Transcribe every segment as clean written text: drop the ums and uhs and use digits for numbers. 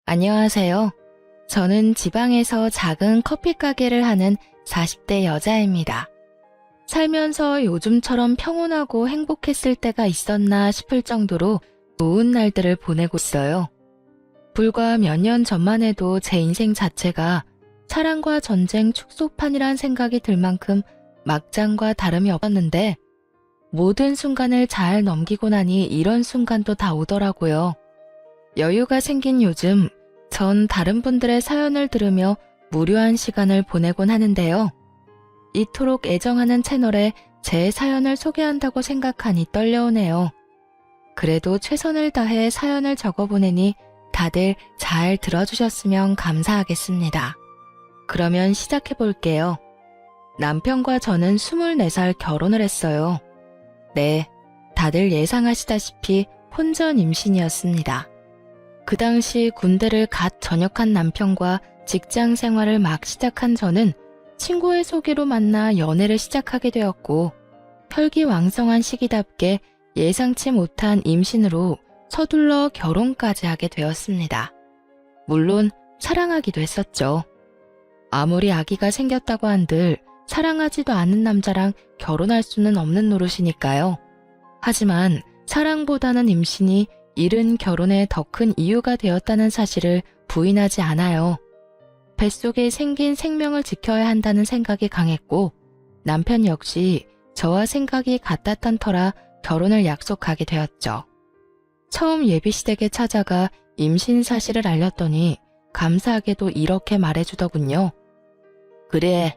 안녕하세요. 저는 지방에서 작은 커피 가게를 하는 40대 여자입니다. 살면서 요즘처럼 평온하고 행복했을 때가 있었나 싶을 정도로 좋은 날들을 보내고 있어요. 불과 몇 년 전만 해도 제 인생 자체가 사랑과 전쟁 축소판이란 생각이 들 만큼 막장과 다름이 없었는데 모든 순간을 잘 넘기고 나니 이런 순간도 다 오더라고요. 여유가 생긴 요즘 전 다른 분들의 사연을 들으며 무료한 시간을 보내곤 하는데요. 이토록 애정하는 채널에 제 사연을 소개한다고 생각하니 떨려오네요. 그래도 최선을 다해 사연을 적어보내니 다들 잘 들어주셨으면 감사하겠습니다. 그러면 시작해볼게요. 남편과 저는 24살 결혼을 했어요. 네, 다들 예상하시다시피 혼전 임신이었습니다. 그 당시 군대를 갓 전역한 남편과 직장 생활을 막 시작한 저는 친구의 소개로 만나 연애를 시작하게 되었고 혈기왕성한 시기답게 예상치 못한 임신으로 서둘러 결혼까지 하게 되었습니다. 물론 사랑하기도 했었죠. 아무리 아기가 생겼다고 한들 사랑하지도 않는 남자랑 결혼할 수는 없는 노릇이니까요. 하지만 사랑보다는 임신이 이른 결혼에 더 큰 이유가 되었다는 사실을 부인하지 않아요. 뱃속에 생긴 생명을 지켜야 한다는 생각이 강했고 남편 역시 저와 생각이 같았던 터라 결혼을 약속하게 되었죠. 처음 예비시댁에 찾아가 임신 사실을 알렸더니 감사하게도 이렇게 말해주더군요. 그래,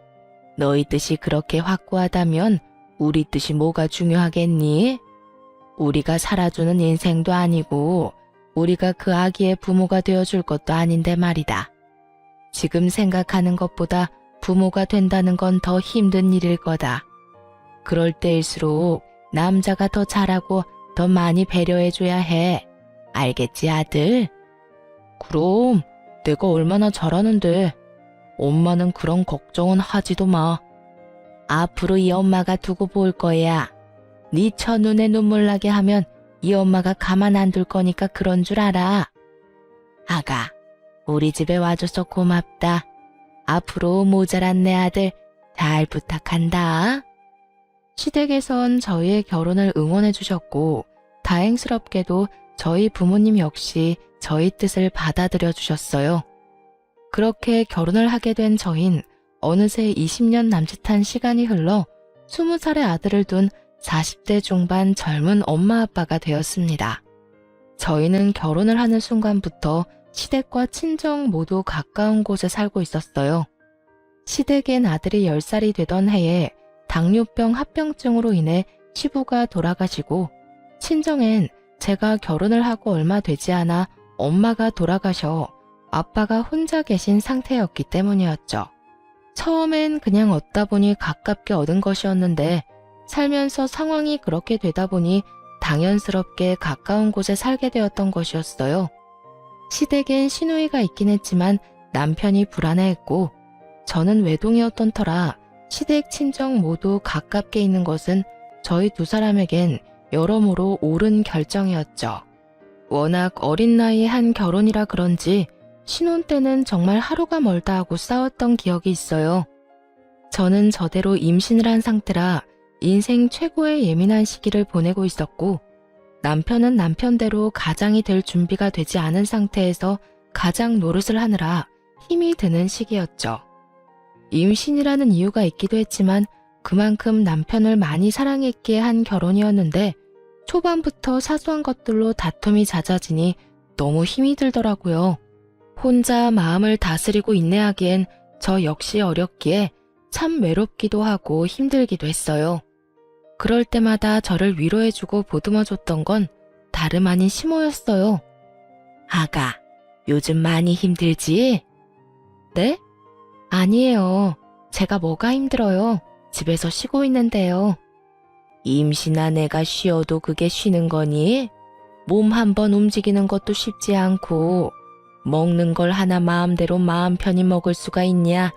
너희 뜻이 그렇게 확고하다면 우리 뜻이 뭐가 중요하겠니? 우리가 살아주는 인생도 아니고 우리가 그 아기의 부모가 되어줄 것도 아닌데 말이다. 지금 생각하는 것보다 부모가 된다는 건 더 힘든 일일 거다. 그럴 때일수록 남자가 더 잘하고 더 많이 배려해줘야 해. 알겠지, 아들? 그럼 내가 얼마나 잘하는데. 엄마는 그런 걱정은 하지도 마. 앞으로 이 엄마가 두고 볼 거야. 네 첫눈에 눈물 나게 하면 이 엄마가 가만 안 둘 거니까 그런 줄 알아. 아가, 우리 집에 와줘서 고맙다. 앞으로 모자란 내 아들 잘 부탁한다. 시댁에선 저희의 결혼을 응원해 주셨고 다행스럽게도 저희 부모님 역시 저희 뜻을 받아들여 주셨어요. 그렇게 결혼을 하게 된 저흰 어느새 20년 남짓한 시간이 흘러 20살의 아들을 둔 40대 중반 젊은 엄마 아빠가 되었습니다. 저희는 결혼을 하는 순간부터 시댁과 친정 모두 가까운 곳에 살고 있었어요. 시댁엔 아들이 10살이 되던 해에 당뇨병 합병증으로 인해 시부가 돌아가시고 친정엔 제가 결혼을 하고 얼마 되지 않아 엄마가 돌아가셔 아빠가 혼자 계신 상태였기 때문이었죠. 처음엔 그냥 얻다 보니 가깝게 얻은 것이었는데 살면서 상황이 그렇게 되다 보니 당연스럽게 가까운 곳에 살게 되었던 것이었어요. 시댁엔 시누이가 있긴 했지만 남편이 불안해했고 저는 외동이었던 터라 시댁 친정 모두 가깝게 있는 것은 저희 두 사람에겐 여러모로 옳은 결정이었죠. 워낙 어린 나이에 한 결혼이라 그런지 신혼 때는 정말 하루가 멀다 하고 싸웠던 기억이 있어요. 저는 저대로 임신을 한 상태라 인생 최고의 예민한 시기를 보내고 있었고 남편은 남편대로 가장이 될 준비가 되지 않은 상태에서 가장 노릇을 하느라 힘이 드는 시기였죠. 임신이라는 이유가 있기도 했지만 그만큼 남편을 많이 사랑했기에 한 결혼이었는데 초반부터 사소한 것들로 다툼이 잦아지니 너무 힘이 들더라고요. 혼자 마음을 다스리고 인내하기엔 저 역시 어렸기에 참 외롭기도 하고 힘들기도 했어요. 그럴 때마다 저를 위로해주고 보듬어줬던 건 다름 아닌 시모였어요. 아가, 요즘 많이 힘들지? 네? 아니에요. 제가 뭐가 힘들어요. 집에서 쉬고 있는데요. 임신한 애가 쉬어도 그게 쉬는 거니? 몸 한번 움직이는 것도 쉽지 않고 먹는 걸 하나 마음대로 마음 편히 먹을 수가 있냐?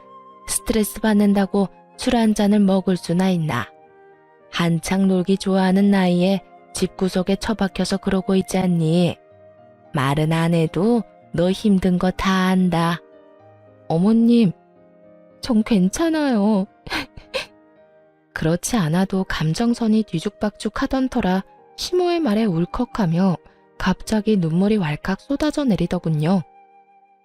스트레스 받는다고 술 한 잔을 먹을 수나 있나? 한창 놀기 좋아하는 나이에 집구석에 처박혀서 그러고 있지 않니? 말은 안 해도 너 힘든 거 다 안다. 어머님, 전 괜찮아요. 그렇지 않아도 감정선이 뒤죽박죽 하던 터라 시모의 말에 울컥하며 갑자기 눈물이 왈칵 쏟아져 내리더군요.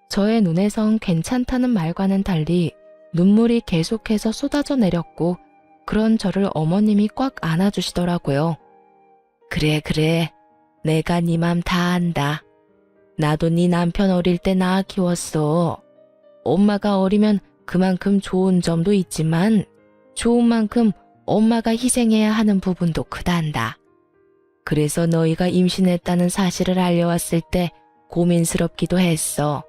저의 눈에선 괜찮다는 말과는 달리 눈물이 계속해서 쏟아져 내렸고 그런 저를 어머님이 꽉 안아주시더라고요. 그래 그래, 내가 네 맘 다 안다. 나도 네 남편 어릴 때 낳아 키웠어. 엄마가 어리면 그만큼 좋은 점도 있지만 좋은 만큼 엄마가 희생해야 하는 부분도 크단다. 그래서 너희가 임신했다는 사실을 알려왔을 때 고민스럽기도 했어.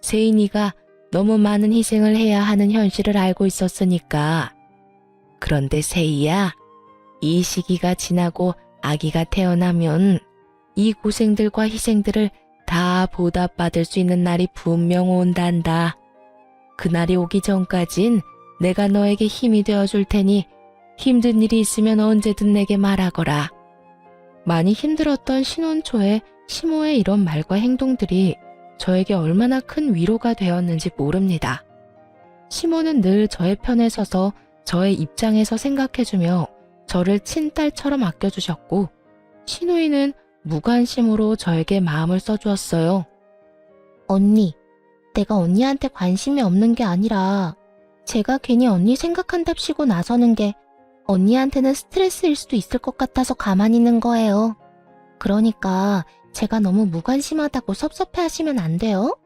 세인이가 너무 많은 희생을 해야 하는 현실을 알고 있었으니까. 그런데 세이야, 이 시기가 지나고 아기가 태어나면 이 고생들과 희생들을 다 보답받을 수 있는 날이 분명 온단다. 그날이 오기 전까진 내가 너에게 힘이 되어줄 테니 힘든 일이 있으면 언제든 내게 말하거라. 많이 힘들었던 신혼 초에 시모의 이런 말과 행동들이 저에게 얼마나 큰 위로가 되었는지 모릅니다. 시모는 늘 저의 편에 서서 저의 입장에서 생각해주며 저를 친딸처럼 아껴주셨고 시누이는 무관심으로 저에게 마음을 써주었어요. 언니, 내가 언니한테 관심이 없는 게 아니라 제가 괜히 언니 생각한답시고 나서는 게 언니한테는 스트레스일 수도 있을 것 같아서 가만히 있는 거예요. 그러니까 제가 너무 무관심하다고 섭섭해하시면 안 돼요.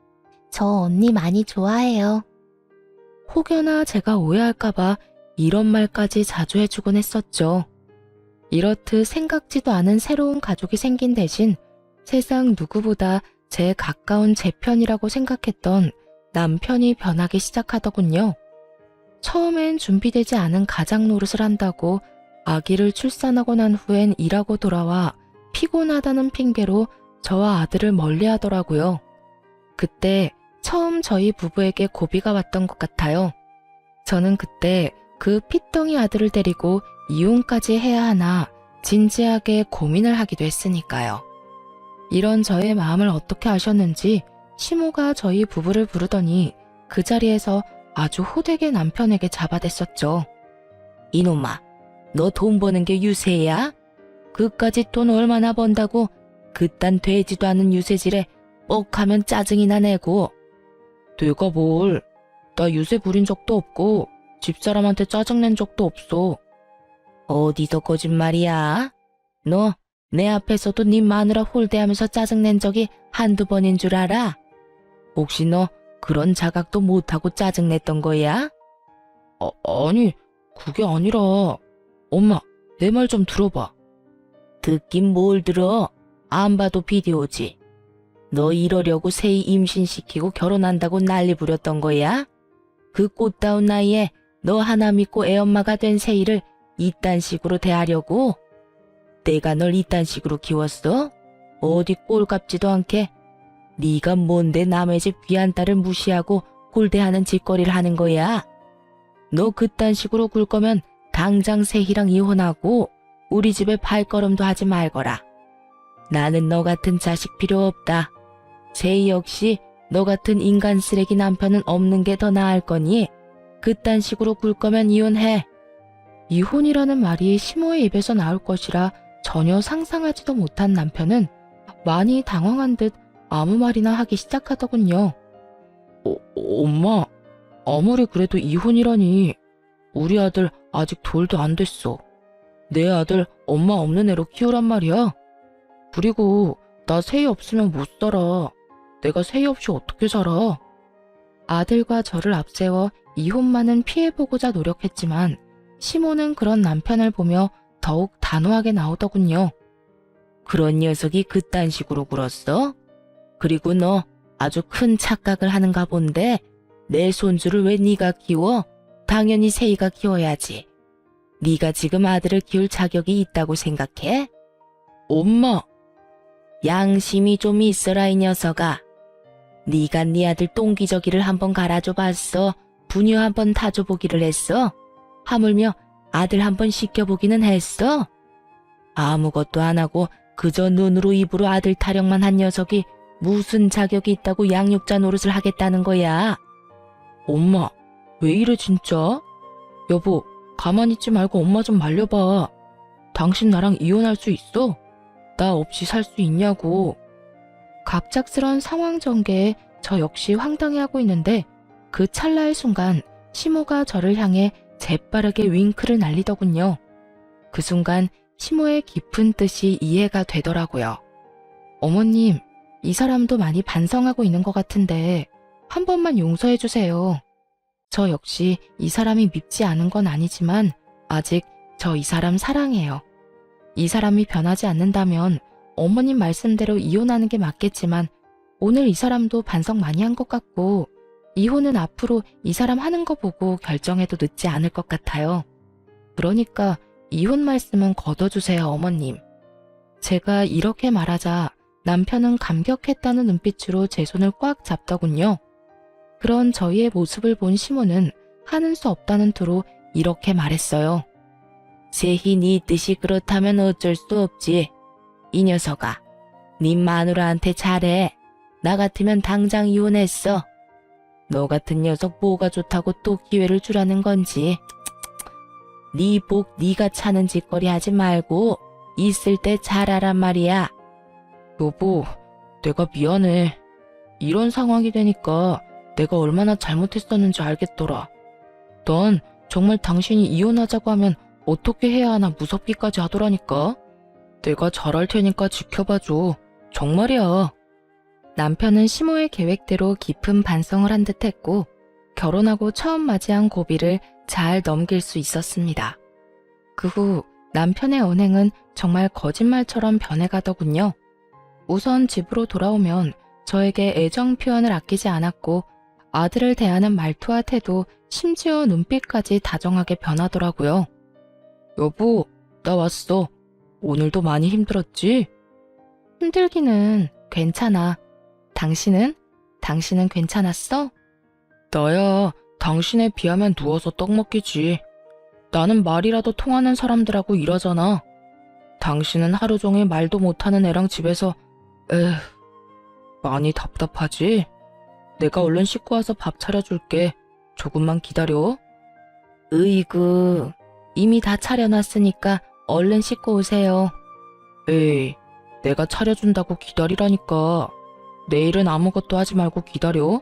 저 언니 많이 좋아해요. 혹여나 제가 오해할까봐 이런 말까지 자주 해주곤 했었죠. 이렇듯 생각지도 않은 새로운 가족이 생긴 대신 세상 누구보다 제 가까운 제 편이라고 생각했던 남편이 변하기 시작하더군요. 처음엔 준비되지 않은 가장 노릇을 한다고 아기를 출산하고 난 후엔 일하고 돌아와 피곤하다는 핑계로 저와 아들을 멀리하더라고요. 그때 처음 저희 부부에게 고비가 왔던 것 같아요. 저는 그때 그 핏덩이 아들을 데리고 이혼까지 해야 하나 진지하게 고민을 하기도 했으니까요. 이런 저의 마음을 어떻게 아셨는지 시모가 저희 부부를 부르더니 그 자리에서 아주 호되게 남편에게 잡아댔었죠. 이놈아, 너 돈 버는 게 유세야? 그까짓 돈 얼마나 번다고 그딴 되지도 않은 유세질에 뻑하면 짜증이나 내고. 내가 뭘, 나 유세 부린 적도 없고 집사람한테 짜증낸 적도 없어. 어디서 거짓말이야? 너 내 앞에서도 네 마누라 홀대하면서 짜증낸 적이 한두 번인 줄 알아? 혹시 너 그런 자각도 못하고 짜증냈던 거야? 아니, 그게 아니라. 엄마, 내 말 좀 들어봐. 듣긴 뭘 들어? 안 봐도 비디오지. 너 이러려고 세이 임신시키고 결혼한다고 난리 부렸던 거야? 그 꽃다운 나이에 너 하나 믿고 애엄마가 된 세이를 이딴 식으로 대하려고? 내가 널 이딴 식으로 키웠어? 어디 꼴 같지도 않게? 네가 뭔데 남의 집 귀한 딸을 무시하고 홀대하는 짓거리를 하는 거야? 너 그딴 식으로 굴 거면 당장 세희랑 이혼하고 우리 집에 발걸음도 하지 말거라. 나는 너 같은 자식 필요 없다. 세희 역시 너 같은 인간 쓰레기 남편은 없는 게 더 나을 거니 그딴 식으로 굴 거면 이혼해. 이혼이라는 말이 시모의 입에서 나올 것이라 전혀 상상하지도 못한 남편은 많이 당황한 듯 아무 말이나 하기 시작하더군요. 엄마, 아무리 그래도 이혼이라니. 우리 아들 아직 돌도 안 됐어. 내 아들 엄마 없는 애로 키우란 말이야. 그리고 나 세희 없으면 못 살아. 내가 세희 없이 어떻게 살아? 아들과 저를 앞세워 이혼만은 피해보고자 노력했지만 시모는 그런 남편을 보며 더욱 단호하게 나오더군요. 그런 녀석이 그딴 식으로 굴었어? 그리고 너 아주 큰 착각을 하는가 본데 내 손주를 왜 네가 키워? 당연히 세희가 키워야지. 네가 지금 아들을 키울 자격이 있다고 생각해? 엄마! 양심이 좀 있어라 이 녀석아. 네가 네 아들 똥기저귀를 한번 갈아줘 봤어? 분유 한번 타줘 보기를 했어? 하물며 아들 한번 씻겨보기는 했어? 아무것도 안 하고 그저 눈으로 입으로 아들 타령만 한 녀석이 무슨 자격이 있다고 양육자 노릇을 하겠다는 거야? 엄마, 왜 이래 진짜? 여보, 가만히 있지 말고 엄마 좀 말려봐. 당신 나랑 이혼할 수 있어? 나 없이 살 수 있냐고. 갑작스런 상황 전개에 저 역시 황당해하고 있는데 그 찰나의 순간 시모가 저를 향해 재빠르게 윙크를 날리더군요. 그 순간 시모의 깊은 뜻이 이해가 되더라고요. 어머님, 이 사람도 많이 반성하고 있는 것 같은데 한 번만 용서해 주세요. 저 역시 이 사람이 밉지 않은 건 아니지만 아직 저 이 사람 사랑해요. 이 사람이 변하지 않는다면 어머님 말씀대로 이혼하는 게 맞겠지만 오늘 이 사람도 반성 많이 한 것 같고 이혼은 앞으로 이 사람 하는 거 보고 결정해도 늦지 않을 것 같아요. 그러니까 이혼 말씀은 거둬주세요, 어머님. 제가 이렇게 말하자 남편은 감격했다는 눈빛으로 제 손을 꽉 잡더군요. 그런 저희의 모습을 본 시모는 하는 수 없다는 투로 이렇게 말했어요. 세희 네 뜻이 그렇다면 어쩔 수 없지. 이 녀석아, 네 마누라한테 잘해. 나 같으면 당장 이혼했어. 너 같은 녀석 뭐가 좋다고 또 기회를 주라는 건지. 네 복 네가 차는 짓거리 하지 말고 있을 때 잘하란 말이야. 여보, 내가 미안해. 이런 상황이 되니까 내가 얼마나 잘못했었는지 알겠더라. 넌 정말 당신이 이혼하자고 하면 어떻게 해야 하나 무섭기까지 하더라니까. 내가 잘할 테니까 지켜봐줘. 정말이야. 남편은 시모의 계획대로 깊은 반성을 한 듯 했고 결혼하고 처음 맞이한 고비를 잘 넘길 수 있었습니다. 그 후 남편의 언행은 정말 거짓말처럼 변해가더군요. 우선 집으로 돌아오면 저에게 애정 표현을 아끼지 않았고 아들을 대하는 말투와 태도, 심지어 눈빛까지 다정하게 변하더라고요. 여보, 나 왔어. 오늘도 많이 힘들었지? 힘들기는 괜찮아. 당신은? 당신은 괜찮았어? 나야 당신에 비하면 누워서 떡 먹기지. 나는 말이라도 통하는 사람들하고 일하잖아. 당신은 하루 종일 말도 못하는 애랑 집에서 많이 답답하지? 내가 얼른 씻고 와서 밥 차려줄게. 조금만 기다려. 으이구, 이미 다 차려놨으니까 얼른 씻고 오세요. 에이, 내가 차려준다고 기다리라니까. 내일은 아무것도 하지 말고 기다려.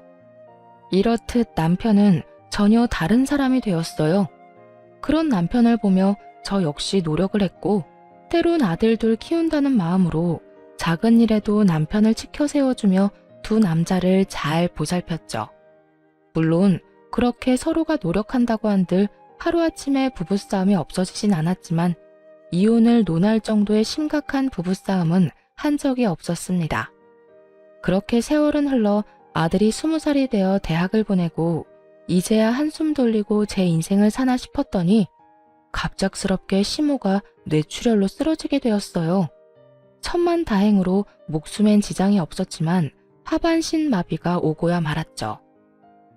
이렇듯 남편은 전혀 다른 사람이 되었어요. 그런 남편을 보며 저 역시 노력을 했고 때론 아들 둘 키운다는 마음으로 작은 일에도 남편을 지켜 세워주며 두 남자를 잘 보살폈죠. 물론 그렇게 서로가 노력한다고 한들 하루아침에 부부싸움이 없어지진 않았지만 이혼을 논할 정도의 심각한 부부싸움은 한 적이 없었습니다. 그렇게 세월은 흘러 아들이 20살이 되어 대학을 보내고 이제야 한숨 돌리고 제 인생을 사나 싶었더니 갑작스럽게 시모가 뇌출혈로 쓰러지게 되었어요. 천만다행으로 목숨엔 지장이 없었지만 하반신 마비가 오고야 말았죠.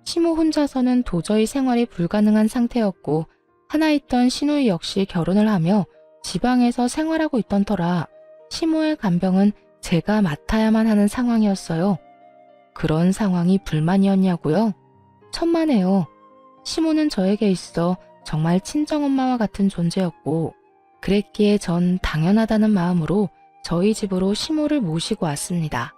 시모 혼자서는 도저히 생활이 불가능한 상태였고 하나 있던 시누이 역시 결혼을 하며 지방에서 생활하고 있던 터라 시모의 간병은 제가 맡아야만 하는 상황이었어요. 그런 상황이 불만이었냐고요? 천만에요. 시모는 저에게 있어 정말 친정엄마와 같은 존재였고 그랬기에 전 당연하다는 마음으로 저희 집으로 시모를 모시고 왔습니다.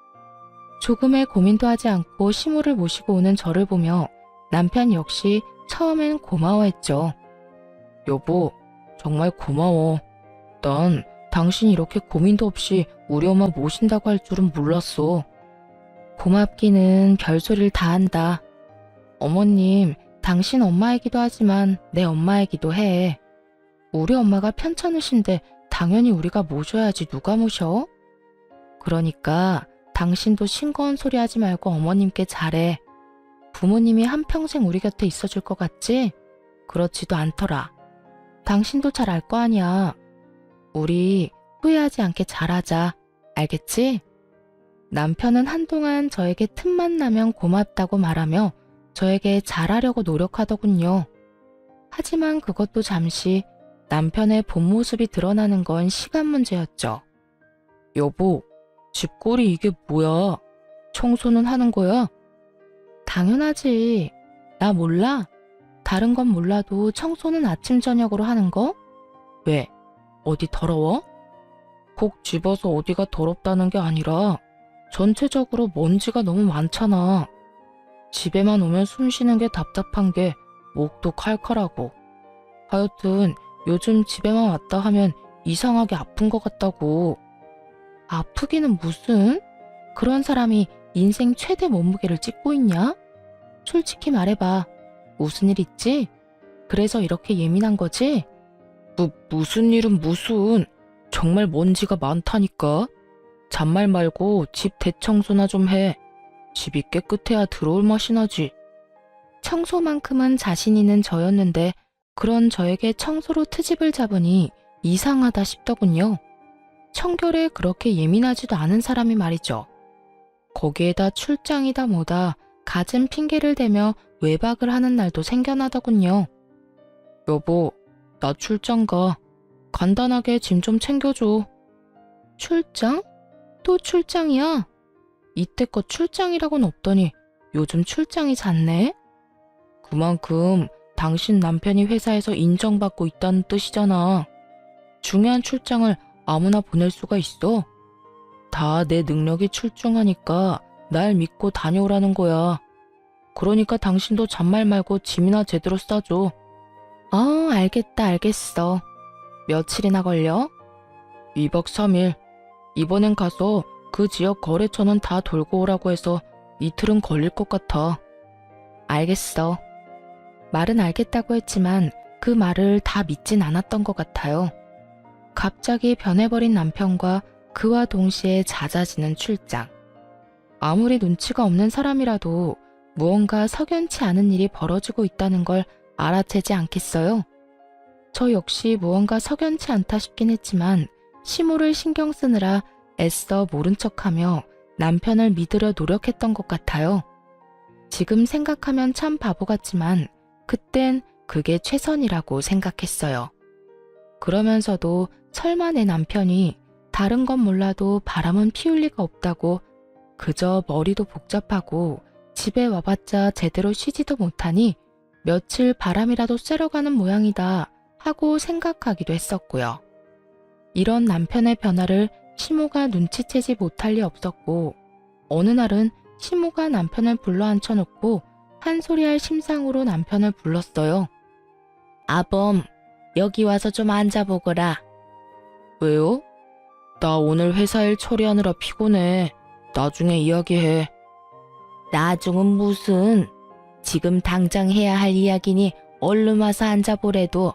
조금의 고민도 하지 않고 시모를 모시고 오는 저를 보며 남편 역시 처음엔 고마워했죠. 여보, 정말 고마워. 난 당신이 이렇게 고민도 없이 우리 엄마 모신다고 할 줄은 몰랐어. 고맙기는 별소리를 다 한다. 어머님, 당신 엄마이기도 하지만 내 엄마이기도 해. 우리 엄마가 편찮으신데 당연히 우리가 모셔야지 누가 모셔? 그러니까 당신도 싱거운 소리 하지 말고 어머님께 잘해. 부모님이 한평생 우리 곁에 있어줄 것 같지? 그렇지도 않더라. 당신도 잘 알 거 아니야. 우리 후회하지 않게 잘하자. 알겠지? 남편은 한동안 저에게 틈만 나면 고맙다고 말하며 저에게 잘하려고 노력하더군요. 하지만 그것도 잠시 남편의 본 모습이 드러나는 건 시간 문제였죠. 여보, 집골이 이게 뭐야? 청소는 하는 거야? 당연하지. 나 몰라? 다른 건 몰라도 청소는 아침 저녁으로 하는 거? 왜? 어디 더러워? 콕 집어서 어디가 더럽다는 게 아니라 전체적으로 먼지가 너무 많잖아. 집에만 오면 숨 쉬는 게 답답한 게 목도 칼칼하고. 하여튼 요즘 집에만 왔다 하면 이상하게 아픈 것 같다고. 아프기는 무슨? 그런 사람이 인생 최대 몸무게를 찢고 있냐? 솔직히 말해봐. 무슨 일 있지? 그래서 이렇게 예민한 거지? 무슨 일은 무슨. 정말 먼지가 많다니까. 잔말 말고 집 대청소나 좀 해. 집이 깨끗해야 들어올 맛이 나지. 청소만큼은 자신 있는 저였는데 그런 저에게 청소로 트집을 잡으니 이상하다 싶더군요. 청결에 그렇게 예민하지도 않은 사람이 말이죠. 거기에다 출장이다 뭐다 갖은 핑계를 대며 외박을 하는 날도 생겨나더군요. 여보, 나 출장 가. 간단하게 짐 좀 챙겨줘. 출장? 또 출장이야? 이때껏 출장이라고는 없더니 요즘 출장이 잦네? 그만큼 당신 남편이 회사에서 인정받고 있다는 뜻이잖아. 중요한 출장을 아무나 보낼 수가 있어? 다 내 능력이 출중하니까 날 믿고 다녀오라는 거야. 그러니까 당신도 잔말 말고 짐이나 제대로 싸줘. 알겠다, 알겠어. 며칠이나 걸려? 2박 3일. 이번엔 가서 그 지역 거래처는 다 돌고 오라고 해서 이틀은 걸릴 것 같아. 알겠어. 말은 알겠다고 했지만 그 말을 다 믿진 않았던 것 같아요. 갑자기 변해버린 남편과 그와 동시에 잦아지는 출장. 아무리 눈치가 없는 사람이라도 무언가 석연치 않은 일이 벌어지고 있다는 걸 알아채지 않겠어요? 저 역시 무언가 석연치 않다 싶긴 했지만 시모를 신경 쓰느라 애써 모른 척하며 남편을 믿으려 노력했던 것 같아요. 지금 생각하면 참 바보 같지만 그땐 그게 최선이라고 생각했어요. 그러면서도 설마 내 남편이 다른 건 몰라도 바람은 피울 리가 없다고 그저 머리도 복잡하고 집에 와봤자 제대로 쉬지도 못하니 며칠 바람이라도 쐬러 가는 모양이다 하고 생각하기도 했었고요. 이런 남편의 변화를 시모가 눈치채지 못할 리 없었고 어느 날은 시모가 남편을 불러 앉혀놓고 한 소리할 심상으로 남편을 불렀어요. 아범, 여기 와서 좀 앉아보거라. 왜요? 나 오늘 회사 일 처리하느라 피곤해. 나중에 이야기해. 나중은 무슨? 지금 당장 해야 할 이야기니 얼른 와서 앉아보래도.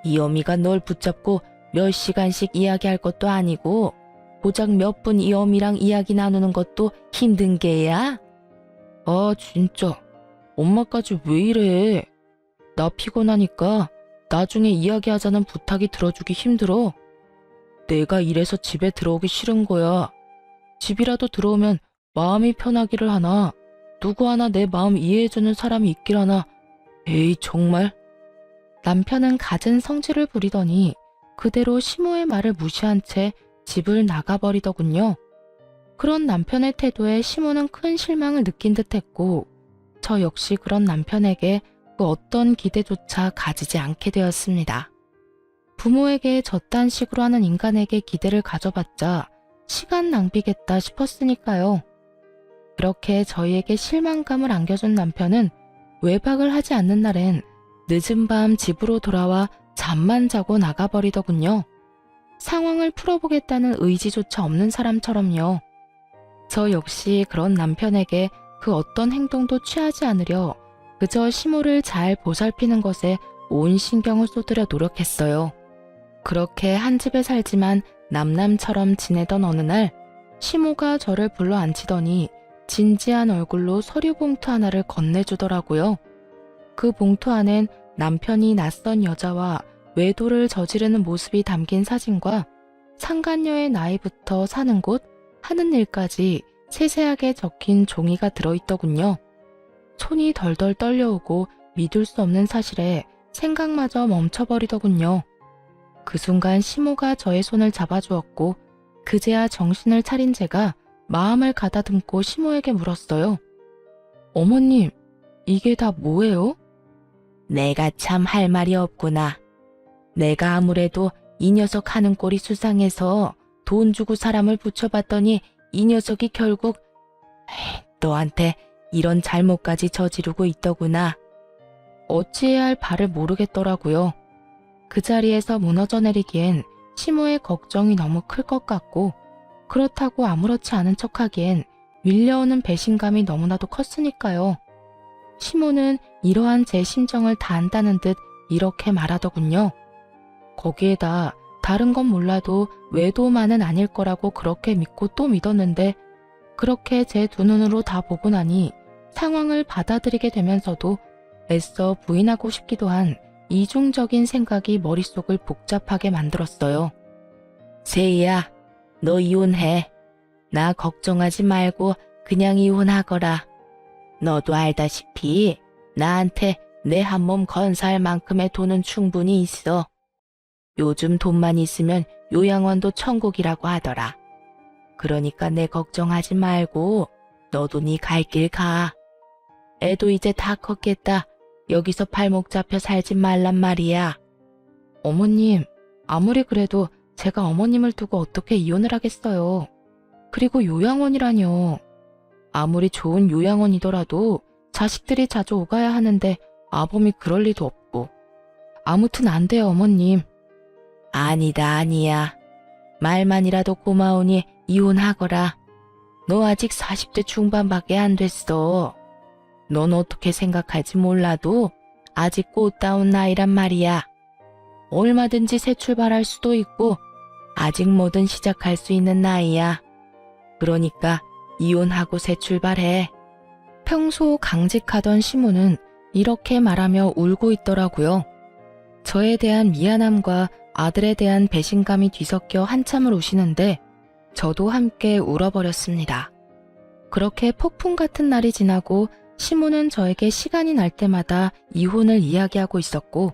이 어미가 널 붙잡고 몇 시간씩 이야기할 것도 아니고 고작 몇 분 이 어미랑 이야기 나누는 것도 힘든 게야? 아 진짜 엄마까지 왜 이래? 나 피곤하니까 나중에 이야기하자는 부탁이 들어주기 힘들어. 내가 이래서 집에 들어오기 싫은 거야. 집이라도 들어오면 마음이 편하기를 하나 누구 하나 내 마음 이해해주는 사람이 있길 하나. 에이 정말. 남편은 갖은 성질을 부리더니 그대로 시모의 말을 무시한 채 집을 나가버리더군요. 그런 남편의 태도에 시모는 큰 실망을 느낀 듯했고 저 역시 그런 남편에게 그 어떤 기대조차 가지지 않게 되었습니다. 부모에게 저딴 식으로 하는 인간에게 기대를 가져봤자 시간 낭비겠다 싶었으니까요. 그렇게 저희에게 실망감을 안겨준 남편은 외박을 하지 않는 날엔 늦은 밤 집으로 돌아와 잠만 자고 나가버리더군요. 상황을 풀어보겠다는 의지조차 없는 사람처럼요. 저 역시 그런 남편에게 그 어떤 행동도 취하지 않으려 그저 시모를 잘 보살피는 것에 온 신경을 쏟으려 노력했어요. 그렇게 한 집에 살지만 남남처럼 지내던 어느 날 시모가 저를 불러 앉히더니 진지한 얼굴로 서류 봉투 하나를 건네주더라고요. 그 봉투 안엔 남편이 낯선 여자와 외도를 저지르는 모습이 담긴 사진과 상간녀의 나이부터 사는 곳, 하는 일까지 세세하게 적힌 종이가 들어있더군요. 손이 덜덜 떨려오고 믿을 수 없는 사실에 생각마저 멈춰버리더군요. 그 순간 시모가 저의 손을 잡아주었고 그제야 정신을 차린 제가 마음을 가다듬고 시모에게 물었어요. 어머님, 이게 다 뭐예요? 내가 참 할 말이 없구나. 내가 아무래도 이 녀석 하는 꼴이 수상해서 돈 주고 사람을 붙여봤더니 이 녀석이 결국 너한테 이런 잘못까지 저지르고 있더구나. 어찌해야 할 바를 모르겠더라고요. 그 자리에서 무너져 내리기엔 시모의 걱정이 너무 클 것 같고 그렇다고 아무렇지 않은 척하기엔 밀려오는 배신감이 너무나도 컸으니까요. 시모는 이러한 제 심정을 다 안다는 듯 이렇게 말하더군요. 거기에다 다른 건 몰라도 외도만은 아닐 거라고 그렇게 믿고 또 믿었는데 그렇게 제 두 눈으로 다 보고 나니 상황을 받아들이게 되면서도 애써 부인하고 싶기도 한 이중적인 생각이 머릿속을 복잡하게 만들었어요. 세희야, 너 이혼해. 나 걱정하지 말고 그냥 이혼하거라. 너도 알다시피 나한테 내 한 몸 건사할 만큼의 돈은 충분히 있어. 요즘 돈만 있으면 요양원도 천국이라고 하더라. 그러니까 내 걱정하지 말고 너도 네 갈 길 가. 애도 이제 다 컸겠다. 여기서 발목 잡혀 살지 말란 말이야. 어머님, 아무리 그래도 제가 어머님을 두고 어떻게 이혼을 하겠어요. 그리고 요양원이라뇨. 아무리 좋은 요양원이더라도 자식들이 자주 오가야 하는데 아범이 그럴 리도 없고. 아무튼 안 돼요, 어머님. 아니다, 아니야. 말만이라도 고마우니 이혼하거라. 너 아직 40대 중반밖에 안 됐어. 넌 어떻게 생각할지 몰라도 아직 꽃다운 나이란 말이야. 얼마든지 새 출발할 수도 있고 아직 뭐든 시작할 수 있는 나이야. 그러니까 이혼하고 새 출발해. 평소 강직하던 시모는 이렇게 말하며 울고 있더라고요. 저에 대한 미안함과 아들에 대한 배신감이 뒤섞여 한참을 우시는데 저도 함께 울어버렸습니다. 그렇게 폭풍 같은 날이 지나고 시모는 저에게 시간이 날 때마다 이혼을 이야기하고 있었고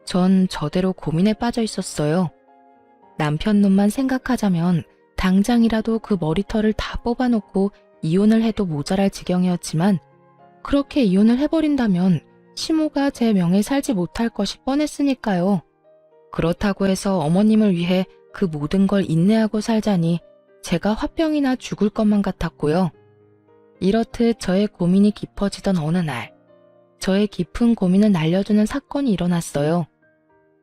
전 저대로 고민에 빠져 있었어요. 남편 놈만 생각하자면 당장이라도 그 머리털을 다 뽑아놓고 이혼을 해도 모자랄 지경이었지만 그렇게 이혼을 해버린다면 시모가 제 명에 살지 못할 것이 뻔했으니까요. 그렇다고 해서 어머님을 위해 그 모든 걸 인내하고 살자니 제가 화병이나 죽을 것만 같았고요. 이렇듯 저의 고민이 깊어지던 어느 날, 저의 깊은 고민을 날려주는 사건이 일어났어요.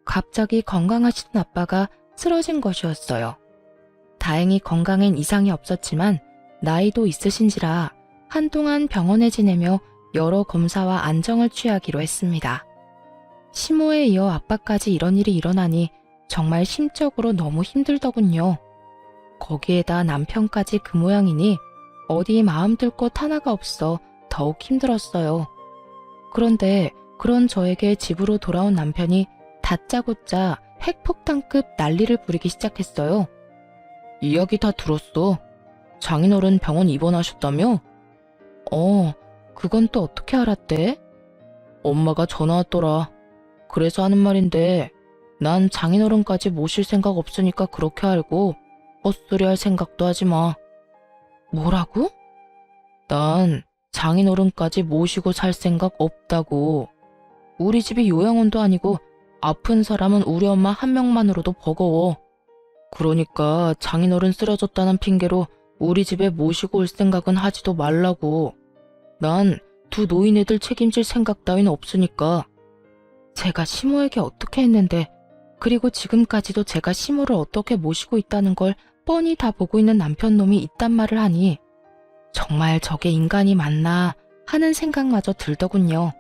갑자기 건강하시던 아빠가 쓰러진 것이었어요. 다행히 건강엔 이상이 없었지만 나이도 있으신지라 한동안 병원에 지내며 여러 검사와 안정을 취하기로 했습니다. 시모에 이어 아빠까지 이런 일이 일어나니 정말 심적으로 너무 힘들더군요. 거기에다 남편까지 그 모양이니 어디 마음 들 곳 하나가 없어 더욱 힘들었어요. 그런데 그런 저에게 집으로 돌아온 남편이 다짜고짜 핵폭탄급 난리를 부리기 시작했어요. 이야기 다 들었어. 장인어른 병원 입원하셨다며? 그건 또 어떻게 알았대? 엄마가 전화 왔더라. 그래서 하는 말인데 난 장인어른까지 모실 생각 없으니까 그렇게 알고 헛소리 할 생각도 하지 마. 뭐라고? 난 장인어른까지 모시고 살 생각 없다고. 우리 집이 요양원도 아니고 아픈 사람은 우리 엄마 한 명만으로도 버거워. 그러니까 장인어른 쓰러졌다는 핑계로 우리 집에 모시고 올 생각은 하지도 말라고. 난 두 노인애들 책임질 생각 따윈 없으니까. 제가 시모에게 어떻게 했는데, 그리고 지금까지도 제가 시모를 어떻게 모시고 있다는 걸 뻔히 다 보고 있는 남편놈이 있단 말을 하니 정말 저게 인간이 맞나 하는 생각마저 들더군요.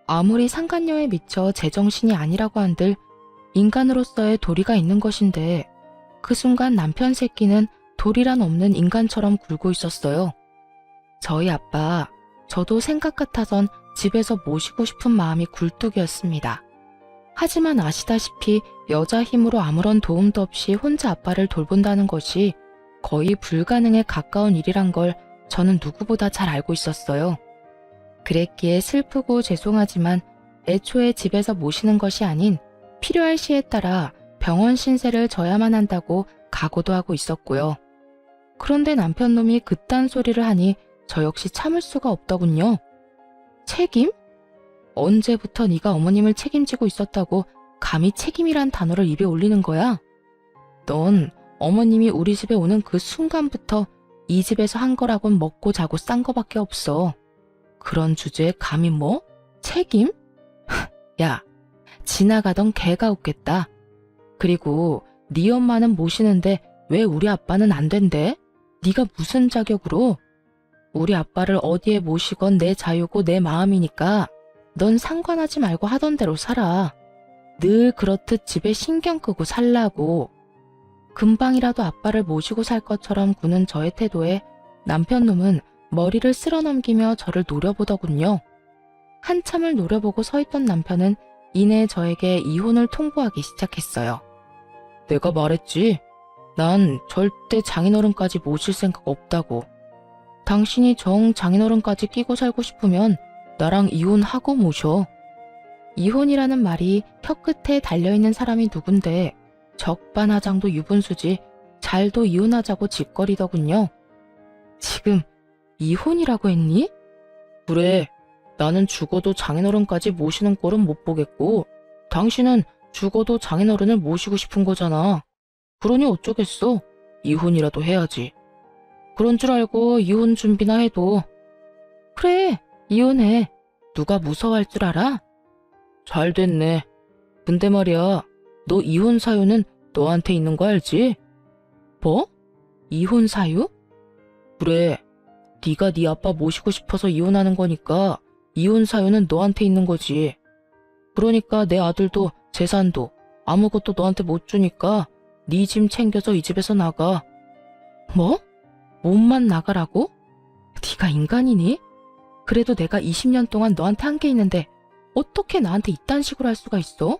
아무리 상간녀에 미쳐 제정신이 아니라고 한들 인간으로서의 도리가 있는 것인데 그 순간 남편 새끼는 도리란 없는 인간처럼 굴고 있었어요. 저희 아빠, 저도 생각 같아선 집에서 모시고 싶은 마음이 굴뚝이었습니다. 하지만 아시다시피 여자 힘으로 아무런 도움도 없이 혼자 아빠를 돌본다는 것이 거의 불가능에 가까운 일이란 걸 저는 누구보다 잘 알고 있었어요. 그랬기에 슬프고 죄송하지만 애초에 집에서 모시는 것이 아닌 필요할 시에 따라 병원 신세를 져야만 한다고 각오도 하고 있었고요. 그런데 남편 놈이 그딴 소리를 하니 저 역시 참을 수가 없더군요. 책임? 언제부터 네가 어머님을 책임지고 있었다고 감히 책임이란 단어를 입에 올리는 거야? 넌 어머님이 우리 집에 오는 그 순간부터 이 집에서 한 거라곤 먹고 자고 싼 거밖에 없어. 그런 주제에 감히 뭐? 책임? 야, 지나가던 개가 웃겠다. 그리고 네 엄마는 모시는데 왜 우리 아빠는 안 된대? 네가 무슨 자격으로? 우리 아빠를 어디에 모시건 내 자유고 내 마음이니까 넌 상관하지 말고 하던 대로 살아. 늘 그렇듯 집에 신경 끄고 살라고. 금방이라도 아빠를 모시고 살 것처럼 구는 저의 태도에 남편 놈은 머리를 쓸어넘기며 저를 노려보더군요. 한참을 노려보고 서 있던 남편은 이내 저에게 이혼을 통보하기 시작했어요. 내가 말했지. 난 절대 장인어른까지 모실 생각 없다고. 당신이 정 장인어른까지 끼고 살고 싶으면 나랑 이혼하고 모셔. 이혼이라는 말이 혀끝에 달려있는 사람이 누군데 적반하장도 유분수지 잘도 이혼하자고 짓거리더군요. 지금 이혼이라고 했니? 그래, 나는 죽어도 장인어른까지 모시는 꼴은 못 보겠고 당신은 죽어도 장인어른을 모시고 싶은 거잖아. 그러니 어쩌겠어. 이혼이라도 해야지. 그런 줄 알고 이혼 준비나 해도. 그래, 이혼해. 누가 무서워할 줄 알아? 잘 됐네. 근데 말이야, 너 이혼 사유는 너한테 있는 거 알지? 뭐? 이혼 사유? 그래, 네가 네 아빠 모시고 싶어서 이혼하는 거니까 이혼 사유는 너한테 있는 거지. 그러니까 내 아들도 재산도 아무것도 너한테 못 주니까 네 짐 챙겨서 이 집에서 나가. 뭐? 몸만 나가라고? 네가 인간이니? 그래도 내가 20년 동안 너한테 한 게 있는데 어떻게 나한테 이딴 식으로 할 수가 있어?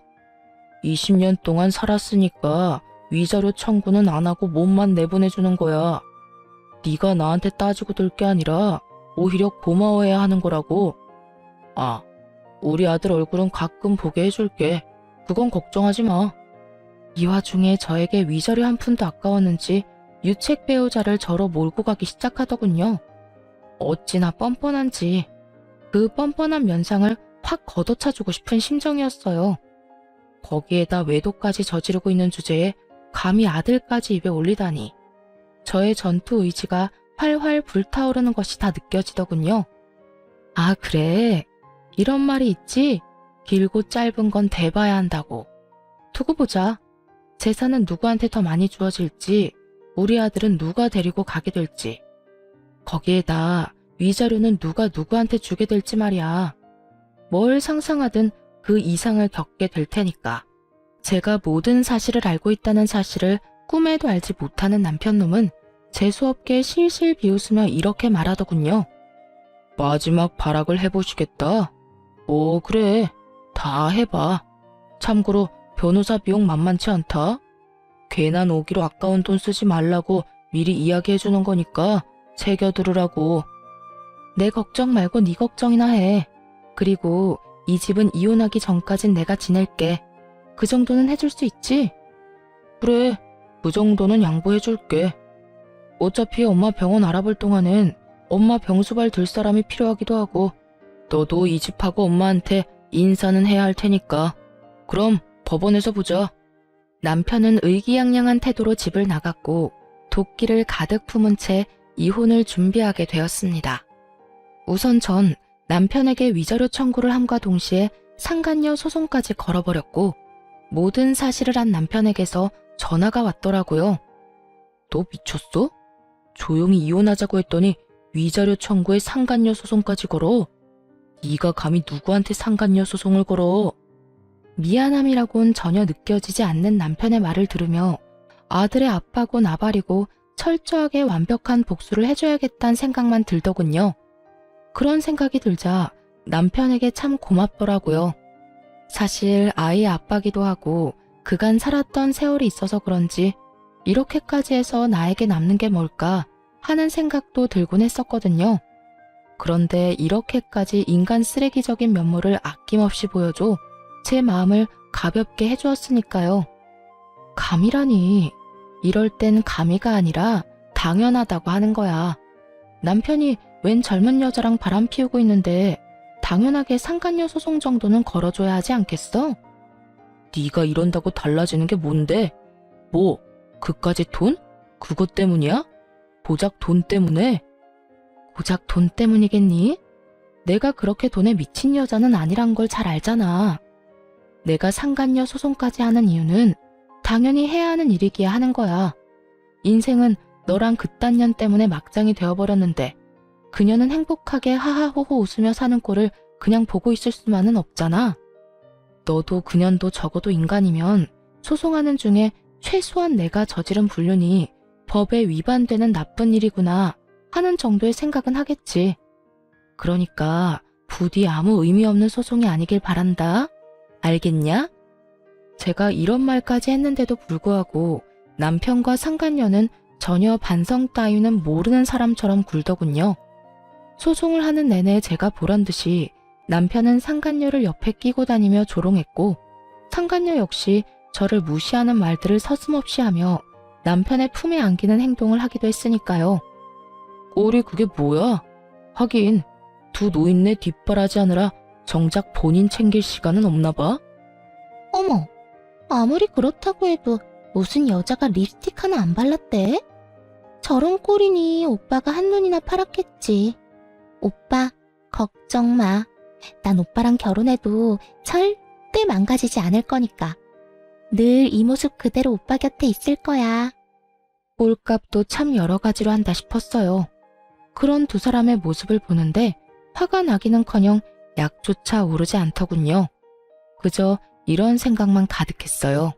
20년 동안 살았으니까 위자료 청구는 안 하고 몸만 내보내주는 거야. 네가 나한테 따지고 들 게 아니라 오히려 고마워해야 하는 거라고. 아, 우리 아들 얼굴은 가끔 보게 해줄게. 그건 걱정하지 마. 이 와중에 저에게 위자료 한 푼도 아까웠는지 유책 배우자를 저로 몰고 가기 시작하더군요. 어찌나 뻔뻔한지 그 뻔뻔한 면상을 확 걷어차주고 싶은 심정이었어요. 거기에다 외도까지 저지르고 있는 주제에 감히 아들까지 입에 올리다니. 저의 전투 의지가 활활 불타오르는 것이 다 느껴지더군요. 아, 그래. 이런 말이 있지. 길고 짧은 건 대봐야 한다고. 두고 보자. 재산은 누구한테 더 많이 주어질지, 우리 아들은 누가 데리고 가게 될지, 거기에다 위자료는 누가 누구한테 주게 될지 말이야. 뭘 상상하든 그 이상을 겪게 될 테니까. 제가 모든 사실을 알고 있다는 사실을 꿈에도 알지 못하는 남편놈은 재수없게 실실 비웃으며 이렇게 말하더군요. 마지막 발악을 해보시겠다. 그래. 다 해봐. 참고로 변호사 비용 만만치 않다. 괜한 오기로 아까운 돈 쓰지 말라고 미리 이야기해주는 거니까 새겨들으라고. 내 걱정 말고 네 걱정이나 해. 그리고 이 집은 이혼하기 전까진 내가 지낼게. 그 정도는 해줄 수 있지? 그래, 그 정도는 양보해줄게. 어차피 엄마 병원 알아볼 동안은 엄마 병수발 들 사람이 필요하기도 하고 너도 이 집하고 엄마한테 인사는 해야 할 테니까. 그럼 법원에서 보자. 남편은 의기양양한 태도로 집을 나갔고 도끼를 가득 품은 채 이혼을 준비하게 되었습니다. 우선 전 남편에게 위자료 청구를 함과 동시에 상간녀 소송까지 걸어버렸고 모든 사실을 한 남편에게서 전화가 왔더라고요. 너 미쳤어? 조용히 이혼하자고 했더니 위자료 청구에 상간녀 소송까지 걸어? 네가 감히 누구한테 상간녀 소송을 걸어? 미안함이라곤 전혀 느껴지지 않는 남편의 말을 들으며 아들의 아빠고 나발이고 철저하게 완벽한 복수를 해줘야겠다는 생각만 들더군요. 그런 생각이 들자 남편에게 참 고맙더라고요. 사실 아이의 아빠기도 하고 그간 살았던 세월이 있어서 그런지 이렇게까지 해서 나에게 남는 게 뭘까 하는 생각도 들곤 했었거든요. 그런데 이렇게까지 인간 쓰레기적인 면모를 아낌없이 보여줘 제 마음을 가볍게 해주었으니까요. 감이라니. 이럴 땐 감이가 아니라 당연하다고 하는 거야. 남편이 웬 젊은 여자랑 바람 피우고 있는데 당연하게 상간녀 소송 정도는 걸어줘야 하지 않겠어? 네가 이런다고 달라지는 게 뭔데? 뭐, 그까짓 돈? 그것 때문이야? 고작 돈 때문에? 고작 돈 때문이겠니? 내가 그렇게 돈에 미친 여자는 아니란 걸 잘 알잖아. 내가 상간녀 소송까지 하는 이유는 당연히 해야 하는 일이기에 하는 거야. 인생은 너랑 그딴 년 때문에 막장이 되어버렸는데 그녀는 행복하게 하하호호 웃으며 사는 꼴을 그냥 보고 있을 수만은 없잖아. 너도 그년도 적어도 인간이면 소송하는 중에 최소한 내가 저지른 불륜이 법에 위반되는 나쁜 일이구나 하는 정도의 생각은 하겠지. 그러니까 부디 아무 의미 없는 소송이 아니길 바란다. 알겠냐? 제가 이런 말까지 했는데도 불구하고 남편과 상간녀는 전혀 반성 따위는 모르는 사람처럼 굴더군요. 소송을 하는 내내 제가 보란 듯이 남편은 상간녀를 옆에 끼고 다니며 조롱했고 상간녀 역시 저를 무시하는 말들을 서슴없이 하며 남편의 품에 안기는 행동을 하기도 했으니까요. 꼴이 그게 뭐야? 하긴 두 노인네 뒷바라지하느라 정작 본인 챙길 시간은 없나 봐. 어머, 아무리 그렇다고 해도 무슨 여자가 립스틱 하나 안 발랐대? 저런 꼴이니 오빠가 한눈이나 팔았겠지. 오빠, 걱정 마. 난 오빠랑 결혼해도 절대 망가지지 않을 거니까. 늘 이 모습 그대로 오빠 곁에 있을 거야. 꼴값도 참 여러 가지로 한다 싶었어요. 그런 두 사람의 모습을 보는데 화가 나기는커녕 약조차 오르지 않더군요. 그저 이런 생각만 가득했어요.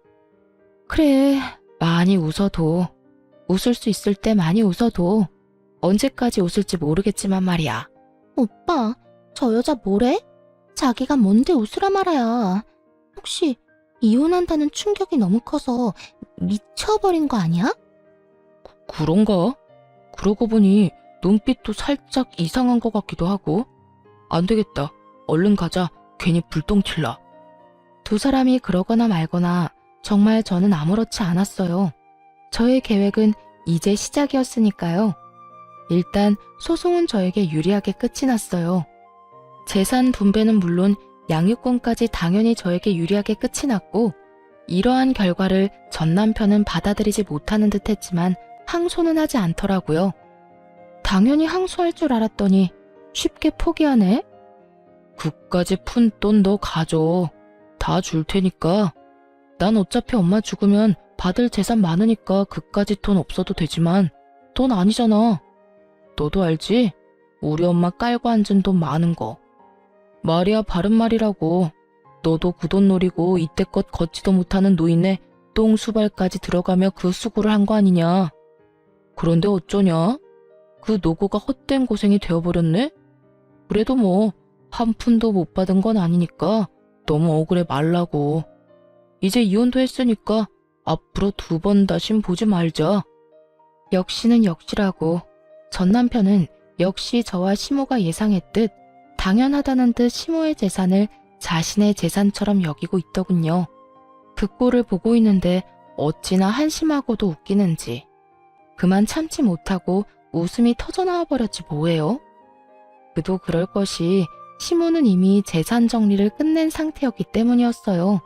그래, 많이 웃어도, 웃을 수 있을 때 많이 웃어도 언제까지 웃을지 모르겠지만 말이야. 오빠, 저 여자 뭐래? 자기가 뭔데 웃으라 말아야. 혹시 이혼한다는 충격이 너무 커서 미쳐버린 거 아니야? 그런가? 그러고 보니 눈빛도 살짝 이상한 것 같기도 하고. 안 되겠다. 얼른 가자. 괜히 불똥 튈라. 두 사람이 그러거나 말거나 정말 저는 아무렇지 않았어요. 저의 계획은 이제 시작이었으니까요. 일단 소송은 저에게 유리하게 끝이 났어요. 재산 분배는 물론 양육권까지 당연히 저에게 유리하게 끝이 났고 이러한 결과를 전 남편은 받아들이지 못하는 듯 했지만 항소는 하지 않더라고요. 당연히 항소할 줄 알았더니 쉽게 포기하네. 그까지 푼 돈 너 가져. 다 줄 테니까. 난 어차피 엄마 죽으면 받을 재산 많으니까 그까지 돈 없어도 되지만 돈 아니잖아. 너도 알지? 우리 엄마 깔고 앉은 돈 많은 거. 말이야 바른 말이라고. 너도 그 돈 노리고 이때껏 걷지도 못하는 노인네 똥수발까지 들어가며 그 수고를 한 거 아니냐. 그런데 어쩌냐? 그 노고가 헛된 고생이 되어버렸네? 그래도 뭐 한 푼도 못 받은 건 아니니까 너무 억울해 말라고. 이제 이혼도 했으니까 앞으로 두 번 다신 보지 말자. 역시는 역시라고. 전 남편은 역시 저와 시모가 예상했듯 당연하다는 듯 시모의 재산을 자신의 재산처럼 여기고 있더군요. 그 꼴을 보고 있는데 어찌나 한심하고도 웃기는지. 그만 참지 못하고 웃음이 터져나와 버렸지 뭐예요. 그도 그럴 것이 시모는 이미 재산 정리를 끝낸 상태였기 때문이었어요.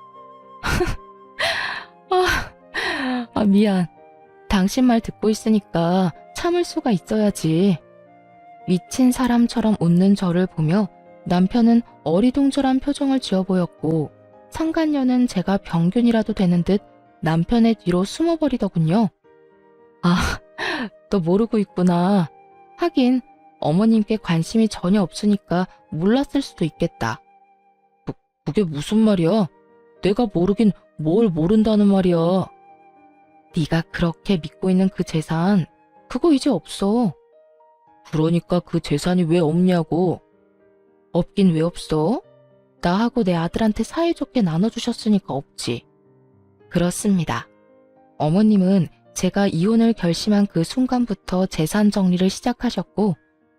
미안. 당신 말 듣고 있으니까 참을 수가 있어야지. 미친 사람처럼 웃는 저를 보며 남편은 어리둥절한 표정을 지어 보였고 상간녀는 제가 병균이라도 되는 듯 남편의 뒤로 숨어버리더군요. 너 모르고 있구나. 하긴 어머님께 관심이 전혀 없으니까 몰랐을 수도 있겠다. 그게 무슨 말이야? 내가 모르긴 뭘 모른다는 말이야. 네가 그렇게 믿고 있는 그 재산, 그거 이제 없어. 그러니까 그 재산이 왜 없냐고. 없긴 왜 없어? 나하고 내 아들한테 사이좋게 나눠주셨으니까 없지. 그렇습니다. 어머님은 제가 이혼을 결심한 그 순간부터 재산 정리를 시작하셨고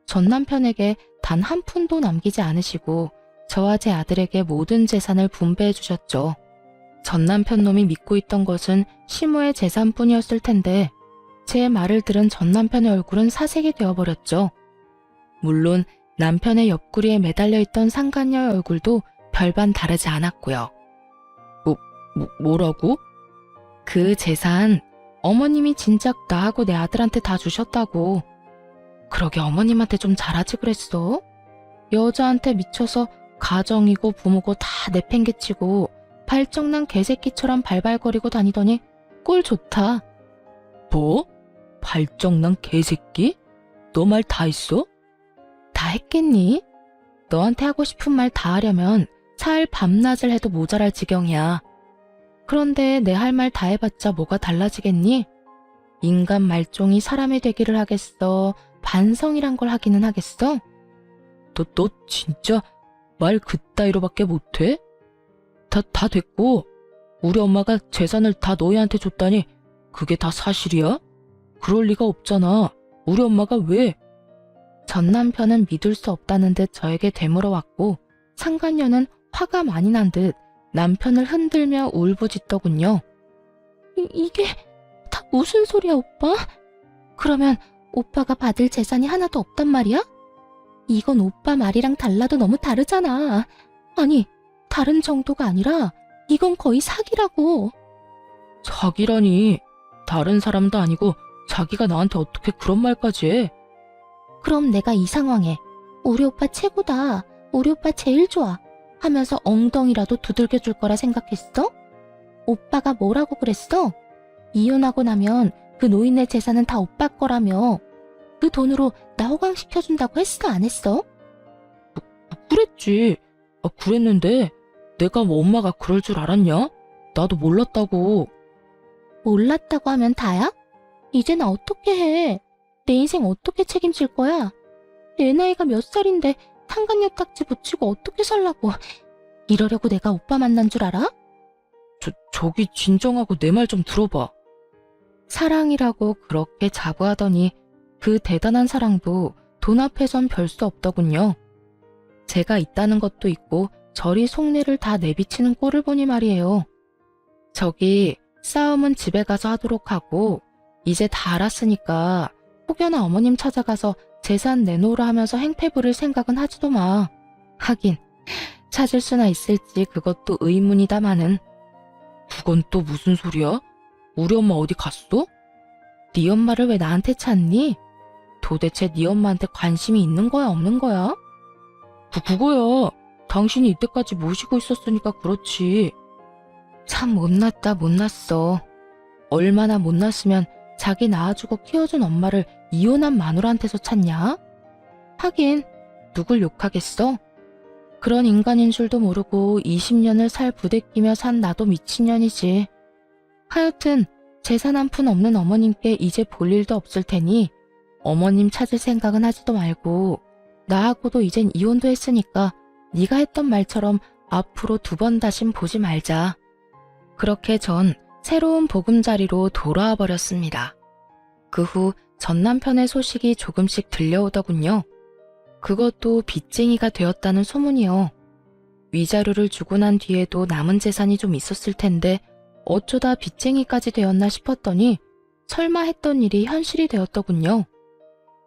전 남편에게 단 한 푼도 남기지 않으시고 저와 제 아들에게 모든 재산을 분배해 주셨죠. 전 남편 놈이 믿고 있던 것은 시모의 재산뿐이었을 텐데 제 말을 들은 전 남편의 얼굴은 사색이 되어버렸죠. 물론 남편의 옆구리에 매달려 있던 상간녀의 얼굴도 별반 다르지 않았고요. 뭐라고? 그 재산 어머님이 진작 나하고 내 아들한테 다 주셨다고. 그러게 어머님한테 좀 잘하지 그랬어. 여자한테 미쳐서 가정이고 부모고 다 내팽개치고 발정난 개새끼처럼 발발거리고 다니더니 꼴 좋다. 뭐? 발정난 개새끼? 너 말 다 했어? 다 했겠니? 너한테 하고 싶은 말 다 하려면 사흘 밤낮을 해도 모자랄 지경이야. 그런데 내 할 말 다 해봤자 뭐가 달라지겠니? 인간 말종이 사람이 되기를 하겠어? 반성이란 걸 하기는 하겠어? 너 진짜 말 그따위로밖에 못해? 다 됐고 우리 엄마가 재산을 다 너희한테 줬다니 그게 다 사실이야? 그럴 리가 없잖아. 우리 엄마가 왜? 전 남편은 믿을 수 없다는 듯 저에게 되물어왔고 상간녀는 화가 많이 난 듯 남편을 흔들며 울부짖더군요. 이게 다 무슨 소리야 오빠? 그러면 오빠가 받을 재산이 하나도 없단 말이야? 이건 오빠 말이랑 달라도 너무 다르잖아. 아니, 다른 정도가 아니라 이건 거의 사기라고. 사기라니. 다른 사람도 아니고 자기가 나한테 어떻게 그런 말까지 해? 그럼 내가 이 상황에 우리 오빠 최고다, 우리 오빠 제일 좋아 하면서 엉덩이라도 두들겨 줄 거라 생각했어? 오빠가 뭐라고 그랬어? 이혼하고 나면 그 노인네 재산은 다 오빠 거라며. 그 돈으로 나 호강시켜준다고 했어 안 했어? 그랬지. 그랬는데 내가 뭐 엄마가 그럴 줄 알았냐? 나도 몰랐다고. 몰랐다고 하면 다야? 이제 나 어떻게 해? 내 인생 어떻게 책임질 거야? 내 나이가 몇 살인데 상간녀 딱지 붙이고 어떻게 살라고. 이러려고 내가 오빠 만난 줄 알아? 저기 진정하고 내 말 좀 들어봐. 사랑이라고 그렇게 자부하더니 그 대단한 사랑도 돈 앞에선 별 수 없더군요. 제가 있다는 것도 있고 저리 속내를 다 내비치는 꼴을 보니 말이에요. 저기 싸움은 집에 가서 하도록 하고 이제 다 알았으니까 혹여나 어머님 찾아가서 재산 내놓으라 하면서 행패 부릴 생각은 하지도 마. 하긴 찾을 수나 있을지 그것도 의문이다마는. 그건 또 무슨 소리야? 우리 엄마 어디 갔어? 네 엄마를 왜 나한테 찾니? 도대체 네 엄마한테 관심이 있는 거야 없는 거야? 그거야. 당신이 이때까지 모시고 있었으니까 그렇지. 참 못났다 못났어. 얼마나 못났으면 자기 낳아주고 키워준 엄마를 이혼한 마누라한테서 찾냐? 하긴 누굴 욕하겠어? 그런 인간인 줄도 모르고 20년을 살 부대끼며 산 나도 미친년이지. 하여튼 재산 한 푼 없는 어머님께 이제 볼 일도 없을 테니 어머님 찾을 생각은 하지도 말고 나하고도 이젠 이혼도 했으니까 네가 했던 말처럼 앞으로 2번 다신 보지 말자. 그렇게 전 새로운 보금자리로 돌아와 버렸습니다. 그 후 전 남편의 소식이 조금씩 들려오더군요. 그것도 빚쟁이가 되었다는 소문이요. 위자료를 주고 난 뒤에도 남은 재산이 좀 있었을 텐데 어쩌다 빚쟁이까지 되었나 싶었더니 설마 했던 일이 현실이 되었더군요.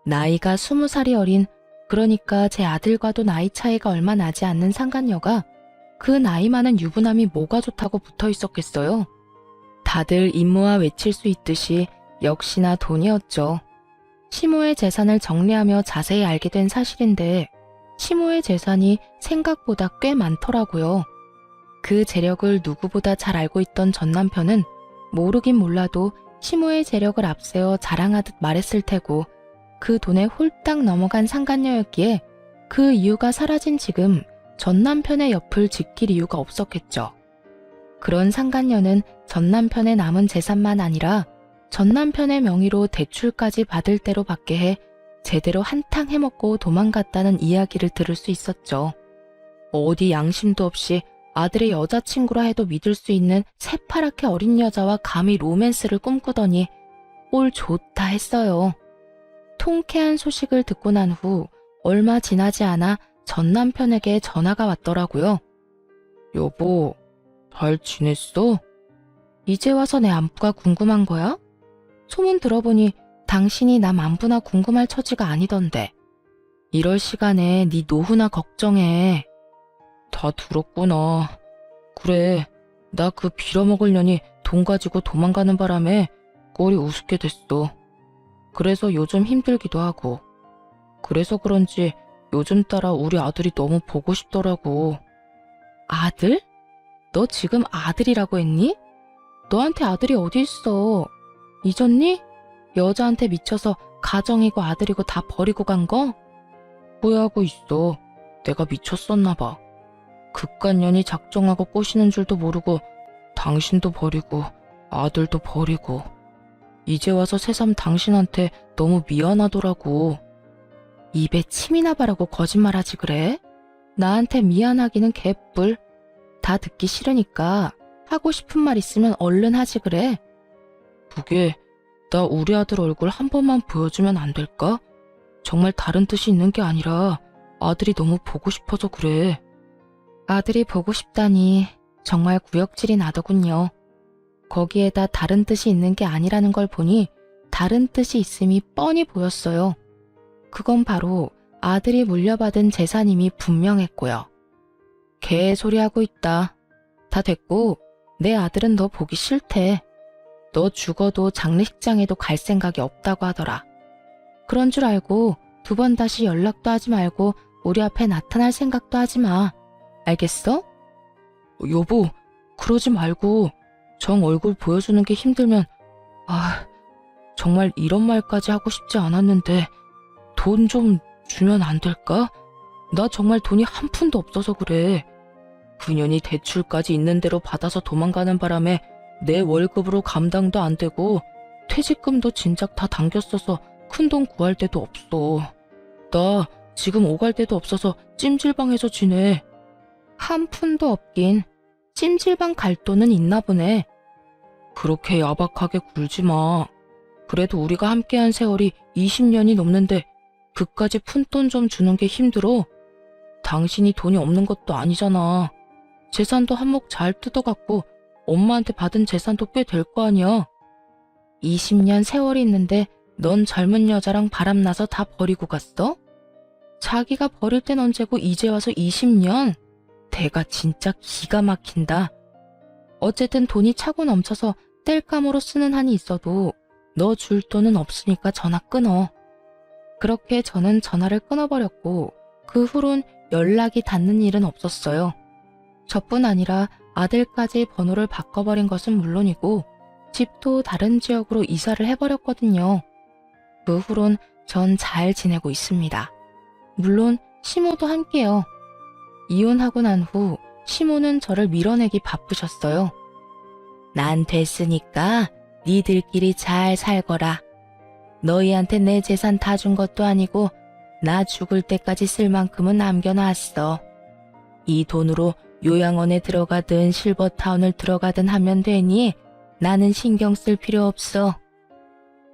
나이가 20살이 어린, 그러니까 제 아들과도 나이 차이가 얼마 나지 않는 상간녀가 그 나이 많은 유부남이 뭐가 좋다고 붙어 있었겠어요. 다들 임무와 외칠 수 있듯이 역시나 돈이었죠. 시모의 재산을 정리하며 자세히 알게 된 사실인데 시모의 재산이 생각보다 꽤 많더라고요. 그 재력을 누구보다 잘 알고 있던 전 남편은 모르긴 몰라도 시모의 재력을 앞세워 자랑하듯 말했을 테고 그 돈에 홀딱 넘어간 상간녀였기에 그 이유가 사라진 지금 전 남편의 옆을 지킬 이유가 없었겠죠. 그런 상간녀는 전 남편의 남은 재산만 아니라 전 남편의 명의로 대출까지 받을 대로 받게 해 제대로 한탕 해먹고 도망갔다는 이야기를 들을 수 있었죠. 어디 양심도 없이 아들의 여자친구라 해도 믿을 수 있는 새파랗게 어린 여자와 감히 로맨스를 꿈꾸더니 꼴 좋다 했어요. 통쾌한 소식을 듣고 난 후 얼마 지나지 않아 전 남편에게 전화가 왔더라고요. 여보, 잘 지냈어? 이제 와서 내 안부가 궁금한 거야? 소문 들어보니 당신이 남 안부나 궁금할 처지가 아니던데. 이럴 시간에 네 노후나 걱정해. 다 들었구나. 그래, 나 그 빌어먹을 년이 돈 가지고 도망가는 바람에 꼴이 우습게 됐어. 그래서 요즘 힘들기도 하고. 그래서 그런지 요즘 따라 우리 아들이 너무 보고 싶더라고. 아들? 너 지금 아들이라고 했니? 너한테 아들이 어디 있어? 잊었니? 여자한테 미쳐서 가정이고 아들이고 다 버리고 간 거? 후회하고 있어. 내가 미쳤었나 봐. 그깟 년이 작정하고 꼬시는 줄도 모르고 당신도 버리고 아들도 버리고 이제 와서 새삼 당신한테 너무 미안하더라고. 입에 침이 나바라고 거짓말하지 그래? 나한테 미안하기는 개뿔. 다 듣기 싫으니까 하고 싶은 말 있으면 얼른 하지 그래. 그게 나 우리 아들 얼굴 한 번만 보여주면 안 될까? 정말 다른 뜻이 있는 게 아니라 아들이 너무 보고 싶어서 그래. 아들이 보고 싶다니 정말 구역질이 나더군요. 거기에다 다른 뜻이 있는 게 아니라는 걸 보니 다른 뜻이 있음이 뻔히 보였어요. 그건 바로 아들이 물려받은 재산임이 분명했고요. 개소리하고 있다. 다 됐고 내 아들은 너 보기 싫대. 너 죽어도 장례식장에도 갈 생각이 없다고 하더라. 그런 줄 알고 두 번 다시 연락도 하지 말고 우리 앞에 나타날 생각도 하지 마. 알겠어? 여보, 그러지 말고 정 얼굴 보여주는 게 힘들면 정말 이런 말까지 하고 싶지 않았는데 돈 좀 주면 안 될까? 나 정말 돈이 한 푼도 없어서 그래. 그년이 대출까지 있는 대로 받아서 도망가는 바람에 내 월급으로 감당도 안 되고 퇴직금도 진작 다 당겼어서 큰돈 구할 데도 없어. 나 지금 오갈 데도 없어서 찜질방에서 지내. 한 푼도 없긴. 찜질방 갈 돈은 있나 보네. 그렇게 야박하게 굴지 마. 그래도 우리가 함께한 세월이 20년이 넘는데 그까지 푼돈 좀 주는 게 힘들어? 당신이 돈이 없는 것도 아니잖아. 재산도 한몫 잘 뜯어갖고 엄마한테 받은 재산도 꽤 될 거 아니야. 20년 세월이 있는데 넌 젊은 여자랑 바람나서 다 버리고 갔어? 자기가 버릴 땐 언제고 이제 와서 20년? 대가 진짜 기가 막힌다. 어쨌든 돈이 차고 넘쳐서 뗄감으로 쓰는 한이 있어도 너 줄 돈은 없으니까 전화 끊어. 그렇게 저는 전화를 끊어버렸고 그 후론 연락이 닿는 일은 없었어요. 저뿐 아니라 아들까지 번호를 바꿔버린 것은 물론이고 집도 다른 지역으로 이사를 해버렸거든요. 그 후론 전 잘 지내고 있습니다. 물론 시모도 함께요. 이혼하고 난 후 시모는 저를 밀어내기 바쁘셨어요. 난 됐으니까 니들끼리 잘 살거라. 너희한테 내 재산 다 준 것도 아니고 나 죽을 때까지 쓸 만큼은 남겨놨어. 이 돈으로 요양원에 들어가든 실버타운을 들어가든 하면 되니 나는 신경 쓸 필요 없어.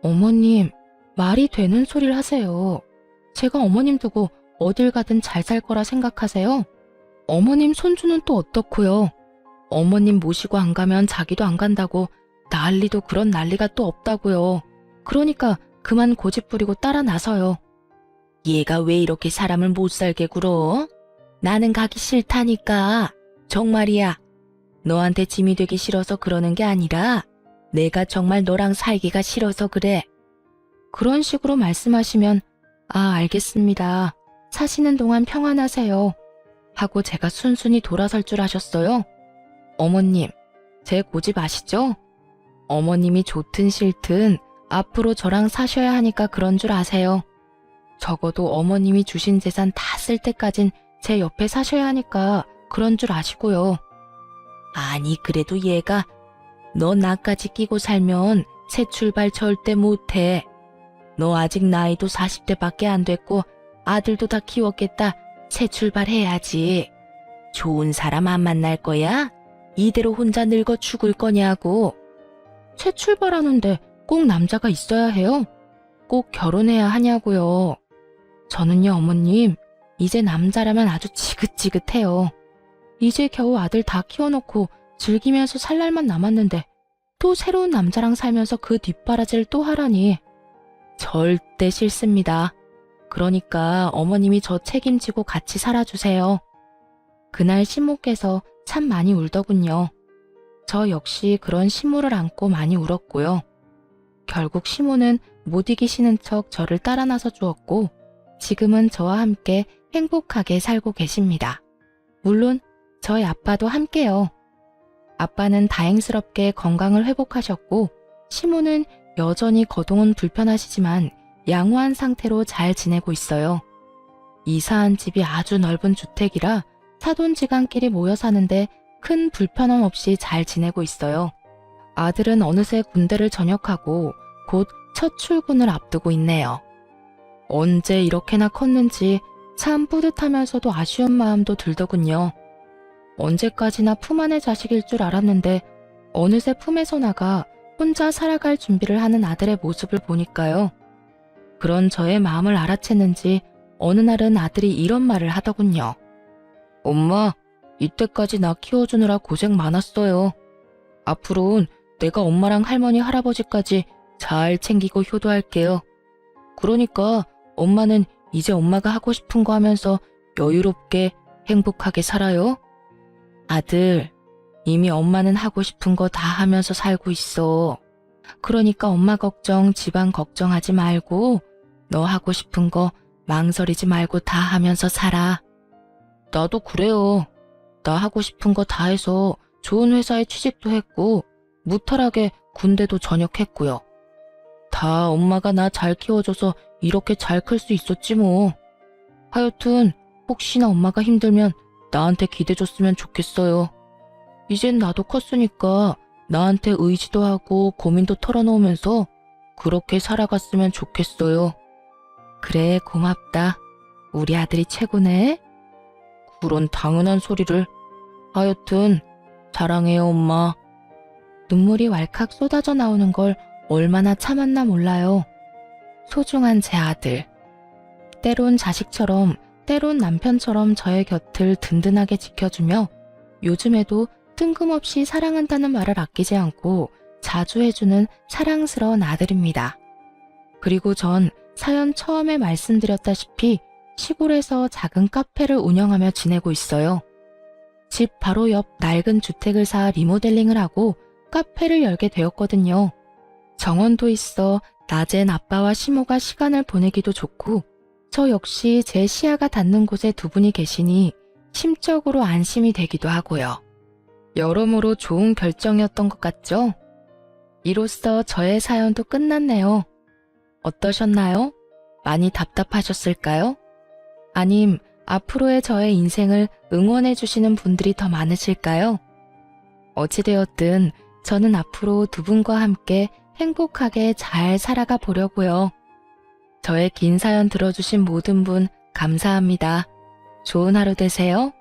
어머님, 말이 되는 소리를 하세요. 제가 어머님 두고 어딜 가든 잘 살 거라 생각하세요? 어머님 손주는 또 어떻고요? 어머님 모시고 안 가면 자기도 안 간다고 난리도 그런 난리가 또 없다고요. 그러니까 그만 고집 부리고 따라 나서요. 얘가 왜 이렇게 사람을 못 살게 굴어? 나는 가기 싫다니까. 정말이야. 너한테 짐이 되기 싫어서 그러는 게 아니라 내가 정말 너랑 살기가 싫어서 그래. 그런 식으로 말씀하시면 알겠습니다. 사시는 동안 평안하세요. 하고 제가 순순히 돌아설 줄 아셨어요? 어머님, 제 고집 아시죠? 어머님이 좋든 싫든 앞으로 저랑 사셔야 하니까 그런 줄 아세요. 적어도 어머님이 주신 재산 다 쓸 때까진 제 옆에 사셔야 하니까 그런 줄 아시고요. 아니 그래도 얘가 너 나까지 끼고 살면 새 출발 절대 못해. 너 아직 나이도 40대밖에 안 됐고 아들도 다 키웠겠다. 새 출발해야지. 좋은 사람 안 만날 거야? 이대로 혼자 늙어 죽을 거냐고. 새 출발하는데 꼭 남자가 있어야 해요? 꼭 결혼해야 하냐고요. 저는요 어머님, 이제 남자라면 아주 지긋지긋해요. 이제 겨우 아들 다 키워놓고 즐기면서 살 날만 남았는데 또 새로운 남자랑 살면서 그 뒷바라지를 또 하라니. 절대 싫습니다. 그러니까 어머님이 저 책임지고 같이 살아주세요. 그날 시모께서 참 많이 울더군요. 저 역시 그런 시모를 안고 많이 울었고요. 결국 시모는 못 이기시는 척 저를 따라 나서 주었고 지금은 저와 함께 행복하게 살고 계십니다. 물론 저희 아빠도 함께요. 아빠는 다행스럽게 건강을 회복하셨고 시모는 여전히 거동은 불편하시지만 양호한 상태로 잘 지내고 있어요. 이사한 집이 아주 넓은 주택이라 사돈지간끼리 모여 사는데 큰 불편함 없이 잘 지내고 있어요. 아들은 어느새 군대를 전역하고 곧 첫 출근을 앞두고 있네요. 언제 이렇게나 컸는지 참 뿌듯하면서도 아쉬운 마음도 들더군요. 언제까지나 품 안의 자식일 줄 알았는데 어느새 품에서 나가 혼자 살아갈 준비를 하는 아들의 모습을 보니까요. 그런 저의 마음을 알아챘는지 어느 날은 아들이 이런 말을 하더군요. 엄마, 이때까지 나 키워주느라 고생 많았어요. 앞으로는 내가 엄마랑 할머니, 할아버지까지 잘 챙기고 효도할게요. 그러니까 엄마는 이제 엄마가 하고 싶은 거 하면서 여유롭게 행복하게 살아요. 아들, 이미 엄마는 하고 싶은 거 다 하면서 살고 있어. 그러니까 엄마 걱정, 집안 걱정하지 말고 너 하고 싶은 거 망설이지 말고 다 하면서 살아. 나도 그래요. 나 하고 싶은 거 다 해서 좋은 회사에 취직도 했고 무탈하게 군대도 전역했고요. 다 엄마가 나 잘 키워줘서 이렇게 잘 클 수 있었지 뭐. 하여튼 혹시나 엄마가 힘들면 나한테 기대줬으면 좋겠어요. 이젠 나도 컸으니까 나한테 의지도 하고 고민도 털어놓으면서 그렇게 살아갔으면 좋겠어요. 그래, 고맙다. 우리 아들이 최고네. 그런 당연한 소리를. 하여튼 사랑해요, 엄마. 눈물이 왈칵 쏟아져 나오는 걸 얼마나 참았나 몰라요. 소중한 제 아들. 때론 자식처럼, 때론 남편처럼 저의 곁을 든든하게 지켜주며 요즘에도 뜬금없이 사랑한다는 말을 아끼지 않고 자주 해주는 사랑스러운 아들입니다. 그리고 전 사연 처음에 말씀드렸다시피 시골에서 작은 카페를 운영하며 지내고 있어요. 집 바로 옆 낡은 주택을 사 리모델링을 하고 카페를 열게 되었거든요. 정원도 있어 낮엔 아빠와 시모가 시간을 보내기도 좋고 저 역시 제 시야가 닿는 곳에 두 분이 계시니 심적으로 안심이 되기도 하고요. 여러모로 좋은 결정이었던 것 같죠? 이로써 저의 사연도 끝났네요. 어떠셨나요? 많이 답답하셨을까요? 아님 앞으로의 저의 인생을 응원해 주시는 분들이 더 많으실까요? 어찌되었든 저는 앞으로 두 분과 함께 행복하게 잘 살아가 보려고요. 저의 긴 사연 들어주신 모든 분 감사합니다. 좋은 하루 되세요.